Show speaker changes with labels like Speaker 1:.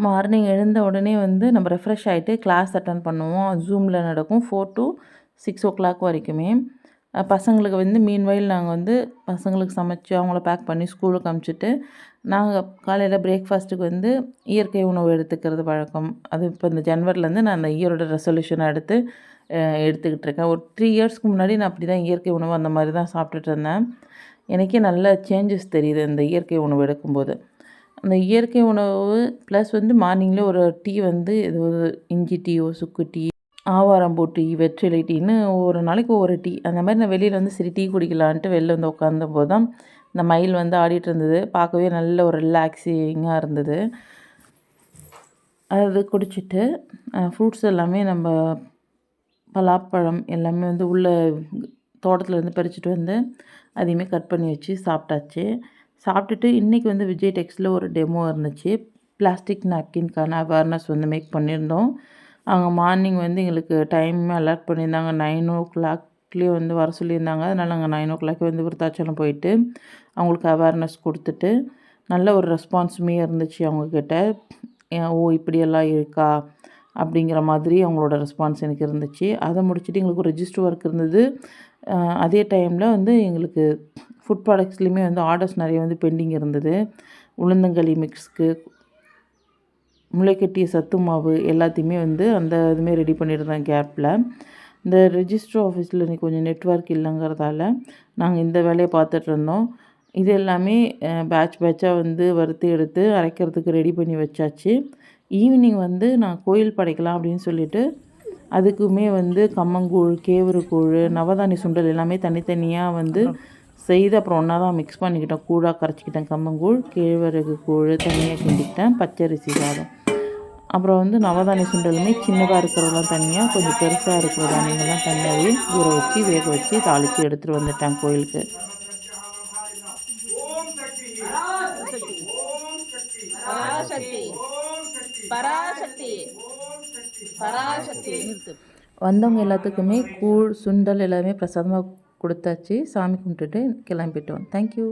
Speaker 1: Morning எழுந்த உடனே வந்து நம்ம ரெஃப்ரெஷ் ஆகிட்டு கிளாஸ் அட்டன் பண்ணுவோம். ஜூமில் நடக்கும் 4 to 6 o'clock வரைக்குமே. பசங்களுக்கு வந்து மீன்வைல் நாங்கள் வந்து பசங்களுக்கு சமைச்சு அவங்கள பேக் பண்ணி ஸ்கூலுக்கு அனுப்பிச்சிட்டு நாங்கள் காலையில் பிரேக்ஃபாஸ்ட்டுக்கு வந்து இயற்கை உணவு எடுத்துக்கிறது வழக்கம். அது இப்போ இந்த ஜனவரிலேருந்து நான் அந்த இயரோட ரெசல்யூஷனை எடுத்துக்கிட்டு இருக்கேன். ஒரு 3 இயர்ஸ்க்கு முன்னாடி நான் அப்படி தான் இயற்கை உணவு அந்த மாதிரி தான் சாப்பிட்டுட்டு இருந்தேன். எனக்கே நல்ல சேஞ்சஸ் தெரியுது இந்த இயற்கை உணவு எடுக்கும்போது. அந்த இயற்கை உணவு ப்ளஸ் வந்து மார்னிங்கில் ஒரு டீ வந்து இது இஞ்சி டீயோ சுக்கு டீ ஆவாரம்பூ டீ வெற்றிலை டீன்னு ஒரு நாளைக்கு ஒவ்வொரு டீ அந்த மாதிரி நான் வெளியில் வந்து சரி டீ குடிக்கலான்ட்டு வெளில வந்து உட்காந்தபோது தான் இந்த மயில் வந்து ஆடிட்டு இருந்தது. பார்க்கவே நல்ல ஒரு ரிலாக்ஸிங்காக இருந்தது. அது குடிச்சிட்டு ஃப்ரூட்ஸ் எல்லாமே நம்ம பலாப்பழம் எல்லாமே வந்து உள்ள தோட்டத்துலேருந்து பறிச்சுட்டு வந்து அதையுமே கட் பண்ணி வச்சு சாப்பிட்டாச்சு. சாப்பிட்டுட்டு இன்றைக்கி வந்து விஜய் டெக்ஸில் ஒரு டெமோ இருந்துச்சு. பிளாஸ்டிக் நாப்கின்கான அவேர்னஸ் வந்து மேக் பண்ணியிருந்தோம். அவங்க மார்னிங் வந்து எங்களுக்கு டைம் அலாட் பண்ணியிருந்தாங்க. 9 o'clockலேயே வந்து வர சொல்லியிருந்தாங்க. அதனால் நாங்கள் 9 o'clock வந்து விருத்தாச்சலம் போயிட்டு அவங்களுக்கு அவேர்னஸ் கொடுத்துட்டு நல்ல ஒரு ரெஸ்பான்ஸுமே இருந்துச்சு அவங்கக்கிட்ட. ஓ இப்படியெல்லாம் இருக்கா அப்படிங்கிற மாதிரி அவங்களோட ரெஸ்பான்ஸ் எனக்கு இருந்துச்சு. அதை முடிச்சுட்டு எங்களுக்கு ஒரு ரெஜிஸ்டர் ஒர்க் இருந்தது. அதே டைமில் வந்து எங்களுக்கு ஃபுட் ப்ராடக்ட்ஸ்லேயுமே வந்து ஆர்டர்ஸ் நிறைய வந்து பெண்டிங் இருந்தது. உளுந்தங்களி மிக்ஸ்க்கு முளைக்கட்டிய சத்து மாவு எல்லாத்தையுமே வந்து அந்த இதுமாரி ரெடி பண்ணியிருந்தேன் கேப்பில். இந்த ரெஜிஸ்டர் ஆஃபீஸில் இன்றைக்கி கொஞ்சம் நெட்வொர்க் இல்லைங்கிறதால நாங்கள் இந்த வேலையை பார்த்துட்ருந்தோம். இது எல்லாமே பேட்சாக வந்து வறுத்து எடுத்து அரைக்கிறதுக்கு ரெடி பண்ணி வச்சாச்சு. ஈவினிங் வந்து நான் கோயில் படைக்கலாம் அப்படின்னு சொல்லிட்டு அதுக்குமே வந்து கம்மங்கூழ், கேவருக்கூழ், நவதானிய சுண்டல் எல்லாமே தனித்தனியாக வந்து செய்து அப்புறம் ஒன்றா தான் மிக்ஸ் பண்ணிக்கிட்டேன். கூழாக கரைச்சிக்கிட்டேன். கம்மங்கூழ், கேழ்வரகு கூழ் தனியாக கிண்டிக்கிட்டேன். பச்சரிசி சாதம், அப்புறம் வந்து நவதானிய சுண்டலுமே சின்னதாக இருக்கிறதெல்லாம் தனியாக, கொஞ்சம் பெருசாக இருக்கிற தானியங்கள்லாம் தனியாகவே ஊற வச்சு வேக வச்சு தாளித்து எடுத்துகிட்டு வந்துட்டேன் கோயிலுக்கு. வந்தவங்க எல்லாத்துக்குமே கூழ், சுண்டல் எல்லாமே பிரசாதமாக கொடுத்தாச்சு. சாமி கும்பிட்டுட்டு கிளம்பிட்டோம். தேங்க்யூ.